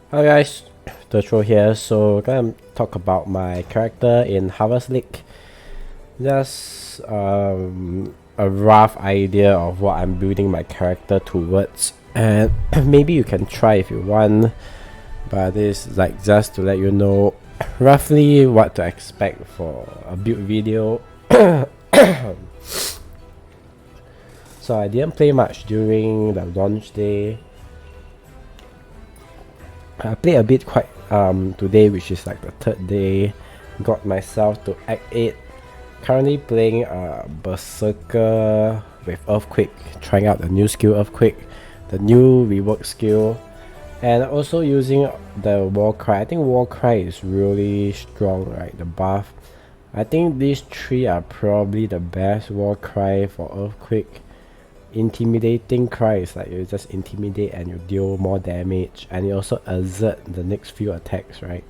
Hi guys, Turtro here. So gonna talk about my character in Harvest League. Just a rough idea of what I'm building my character towards, and maybe you can try if you want. But this is like just to let you know roughly what to expect for a build video. So I didn't play much during the launch day. I played a bit quite today, which is like the third day. Got myself to Act 8. Currently playing Berserker with Earthquake, trying out the new skill Earthquake, the new reworked skill, and also using the Warcry. I think Warcry is really strong, right? The buff. I think these three are probably the best Warcry for Earthquake. Intimidating cry is like you just intimidate and you deal more damage, and you also exert the next few attacks, right?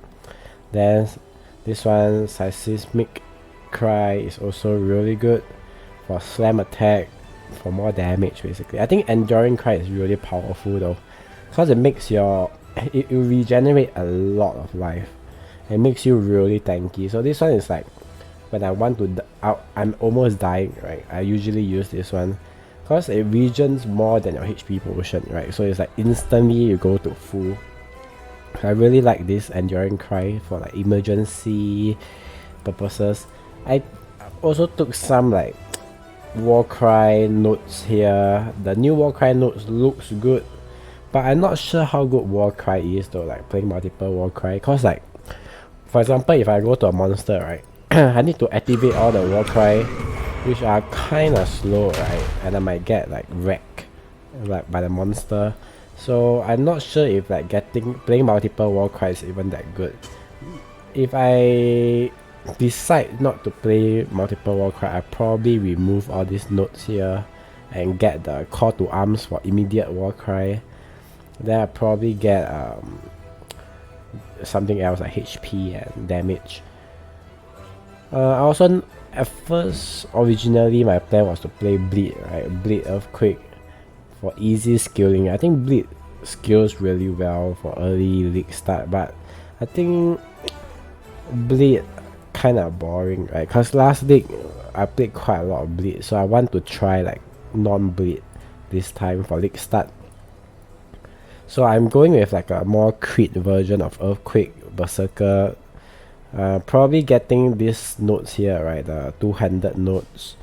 Then this one, seismic cry, is also really good for slam attack, for more damage basically. I think enduring cry is really powerful though, because it makes it regenerate a lot of life. It makes you really tanky. So this one is like when I want to I'm almost dying, right? I usually use this one because it regens more than your HP potion, right? So it's like instantly you go to full. I really like this enduring cry for like emergency purposes. I also took some like Warcry notes here. The new Warcry notes looks good, but I'm not sure how good Warcry is though, like playing multiple Warcry. Cause like, for example, if I go to a monster, right, I need to activate all the Warcry, which are kinda slow, right? And I might get like wrecked like by the monster. So I'm not sure if like playing multiple Warcry is even that good. If I decide not to play multiple Warcry, I probably remove all these notes here and get the call to arms for immediate Warcry. Then I probably get something else like HP and damage. I also, at first, originally my plan was to play Bleed, right? Bleed Earthquake for easy skilling. I think Bleed skills really well for early league start, but I think Bleed kinda boring, right? Cause last league I played quite a lot of Bleed, so I want to try like non-Bleed this time for league start. So I'm going with like a more crit version of Earthquake Berserker. Probably getting these notes here, right? The two-handed notes,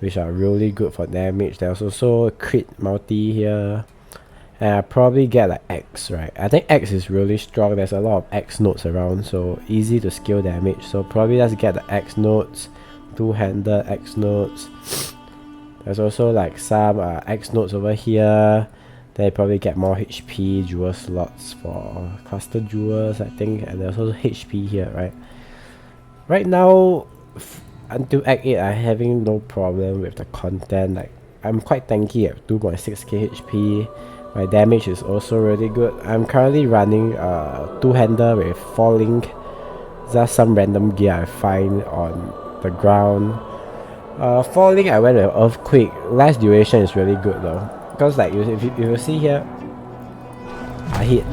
which are really good for damage. There's also a crit multi here. And I probably get like X, right? I think X is really strong. There's a lot of X notes around, so easy to scale damage. So probably just get the X notes, two-handed X notes. There's also like some X notes over here. Then you probably get more HP jewel slots for cluster jewels, I think, and there's also HP here, right? Right now, until Act 8, I'm having no problem with the content. Like, I'm quite tanky at 2.6k HP. My damage is also really good. I'm currently running two-hander with 4 link. Just some random gear I find on the ground. 4 link I went with Earthquake. Last duration is really good though. Because like if you see here, I hit.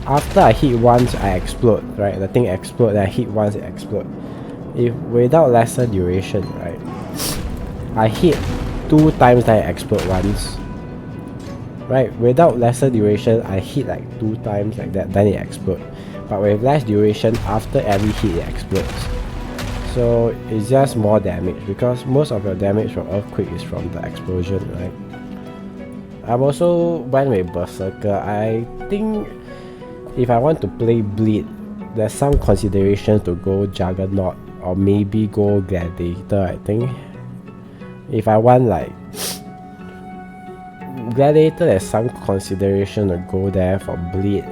After I hit once, I explode, right? The thing explodes, then I hit once, it explodes. If without lesser duration, right? I hit 2 times, then I explode once. Right? Without lesser duration, I hit like 2 times like that, then it explodes. But with less duration, after every hit, it explodes. So it's just more damage because most of your damage from Earthquake is from the explosion, right? I'm also went with Berserker. I think if I want to play Bleed, there's some consideration to go Juggernaut or maybe go Gladiator, I think. If I want like Gladiator, there's some consideration to go there for Bleed.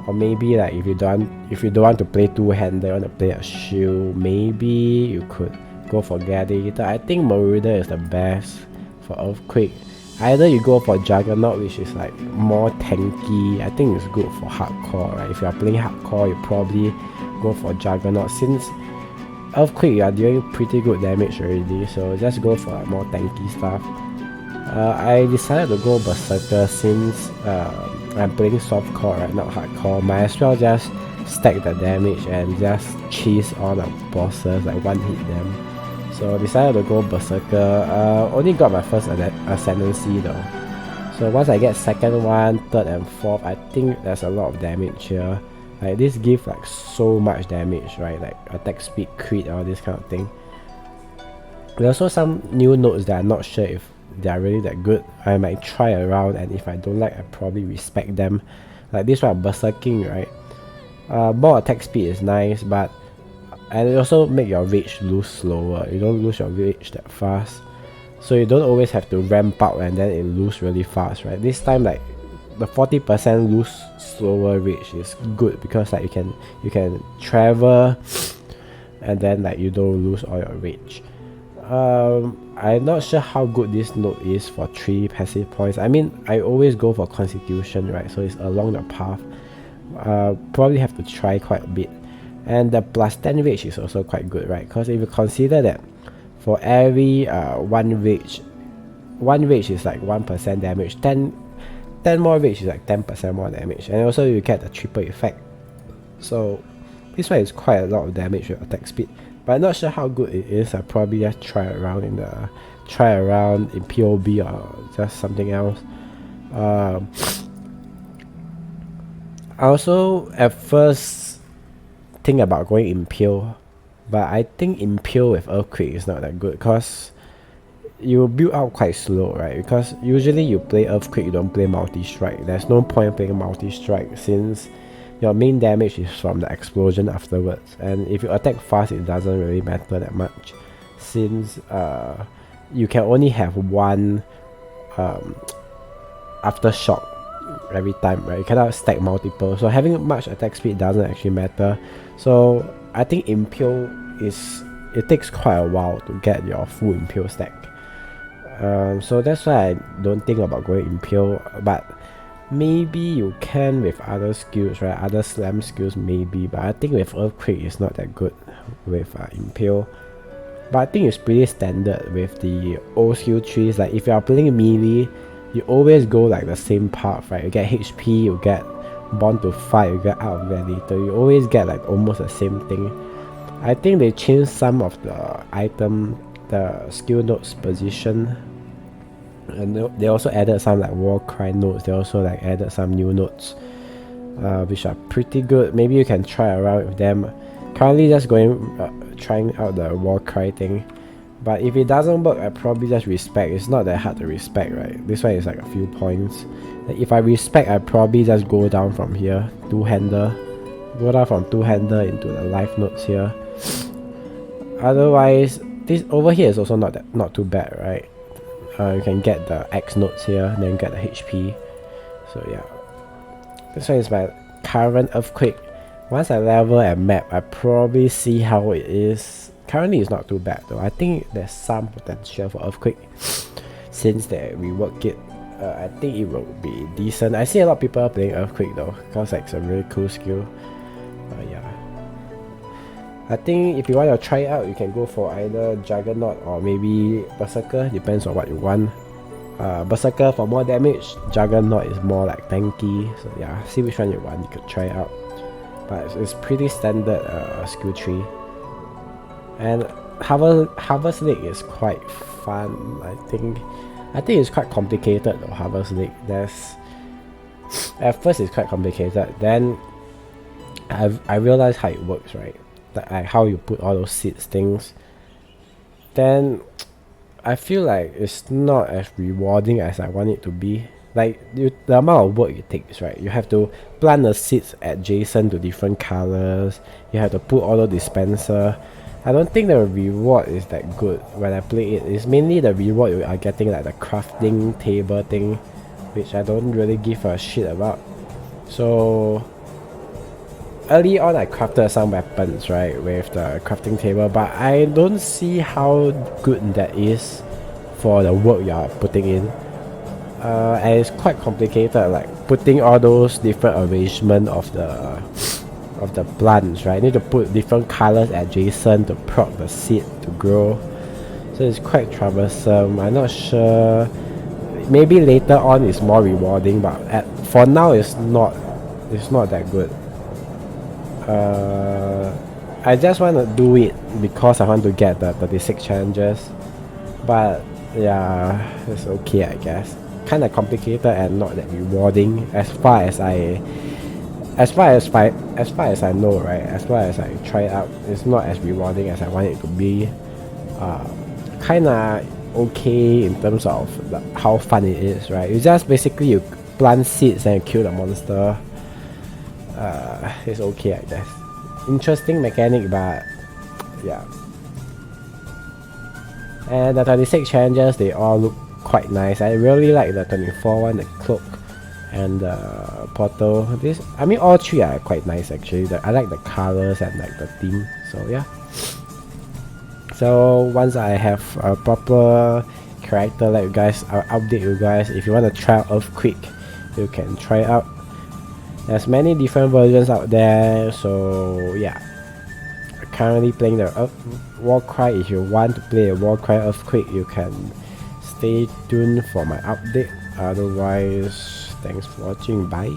Or maybe like if you don't want to play two-hander, you want to play a shield, maybe you could go for Gladiator. I think Marauder is the best for Earthquake. Either you go for Juggernaut, which is like more tanky. I think it's good for hardcore, right? If you are playing hardcore, you probably go for Juggernaut. Since Earthquake, you are doing pretty good damage already, so just go for like more tanky stuff. I decided to go Berserker since I'm playing softcore, right, not hardcore. Might as well just stack the damage and just cheese all the bosses, like one hit them. So decided to go Berserker. Only got my first ascendancy though. So once I get second one, third and fourth, I think there's a lot of damage here. Like this gives like so much damage, right? Like attack speed, crit, all this kind of thing. There's also some new nodes that I'm not sure if they are really that good. I might try around, and if I don't like, I probably respect them. Like this one, Berserking, right? More attack speed is nice, but and it also make your rage lose slower. You don't lose your rage that fast, so you don't always have to ramp up and then it lose really fast, right? This time, like the 40% lose slower rage is good because like you can travel and then like you don't lose all your rage. I'm not sure how good this node is for 3 passive points. I mean, I always go for constitution, right? So it's along the path. Probably have to try quite a bit. And the plus 10 rage is also quite good, right? Because if you consider that for every one rage is like 1% damage, 10 more rage is like 10% more damage, and also you get the triple effect. So this one is quite a lot of damage with attack speed, but I'm not sure how good it is. I'll probably just try around in POB or just something else. I also at first think about going Impale, but I think Impale with Earthquake is not that good because you build out quite slow, right? Because usually you play Earthquake, you don't play multi-strike. There's no point playing multi-strike since your main damage is from the explosion afterwards, and if you attack fast it doesn't really matter that much since you can only have one aftershock every time, right? You cannot stack multiple, so having much attack speed doesn't actually matter. So I think Impale it takes quite a while to get your full Impale stack. So that's why I don't think about going Impale, but maybe you can with other skills, right? Other slam skills maybe, but I think with Earthquake it's not that good with Impale. But I think it's pretty standard with the old skill trees. Like if you are playing melee, you always go like the same path, right? You get HP, you get Born to Fight, you get Out of Gladiator, you always get like almost the same thing. I think they changed some of the the skill nodes position, and they also added some like Warcry nodes. They also like added some new nodes, which are pretty good. Maybe you can try around with them. Currently just trying out the Warcry thing, but if it doesn't work, I probably just respect. It's not that hard to respect, right? This one is like a few points. Like if I respect, I probably just go down from here, two-hander, into the life nodes here. Otherwise, this over here is also not too bad, right? You can get the X nodes here, then get the HP. So yeah, this one is my current Earthquake. Once I level and map, I probably see how it is. Currently it's not too bad though. I think there's some potential for Earthquake since they rework it. I think it will be decent. I see a lot of people playing Earthquake though, because like, it's a really cool skill. Yeah, I think if you want to try it out, you can go for either Juggernaut or maybe Berserker, depends on what you want. Berserker for more damage, Juggernaut is more like tanky. So yeah, see which one you want, you could try it out. But it's pretty standard skill tree. And Harvest Lake is quite fun. I think it's quite complicated though. Harvest Lake, at first it's quite complicated, then I realized how it works, right? Like how you put all those seeds things. Then I feel like it's not as rewarding as I want it to be. Like the amount of work it takes, right? You have to plant the seeds adjacent to different colors. You have to put all the dispenser. I don't think the reward is that good when I play it. It's mainly the reward you are getting, like the crafting table thing, which I don't really give a shit about. So early on I crafted some weapons, right, with the crafting table, but I don't see how good that is for the work you are putting in. And it's quite complicated, like putting all those different arrangement of the plants, right? You need to put different colors adjacent to prop the seed to grow, so it's quite troublesome. I'm not sure maybe later on it's more rewarding, but for now it's not that good. I just want to do it because I want to get the 36 challenges, but yeah, it's okay, I guess. Kind of complicated and not that rewarding as far as I know, right? As far as I try it out, it's not as rewarding as I want it to be. Kinda okay in terms of how fun it is, right? You just basically you plant seeds and you kill the monster. It's okay, I guess. Interesting mechanic, but yeah. And the 36 challenges, they all look quite nice. I really like the 24 one, the cloak and the portal. I mean, all three are quite nice actually. I like the colors and like the theme. So yeah. So once I have a proper character like you guys, I'll update you guys. If you want to try out Earthquake, you can try it out. There's many different versions out there, so yeah. I'm currently playing the Warcry. If you want to play a Warcry Earthquake, you can stay tuned for my update. Otherwise, thanks for watching. Bye.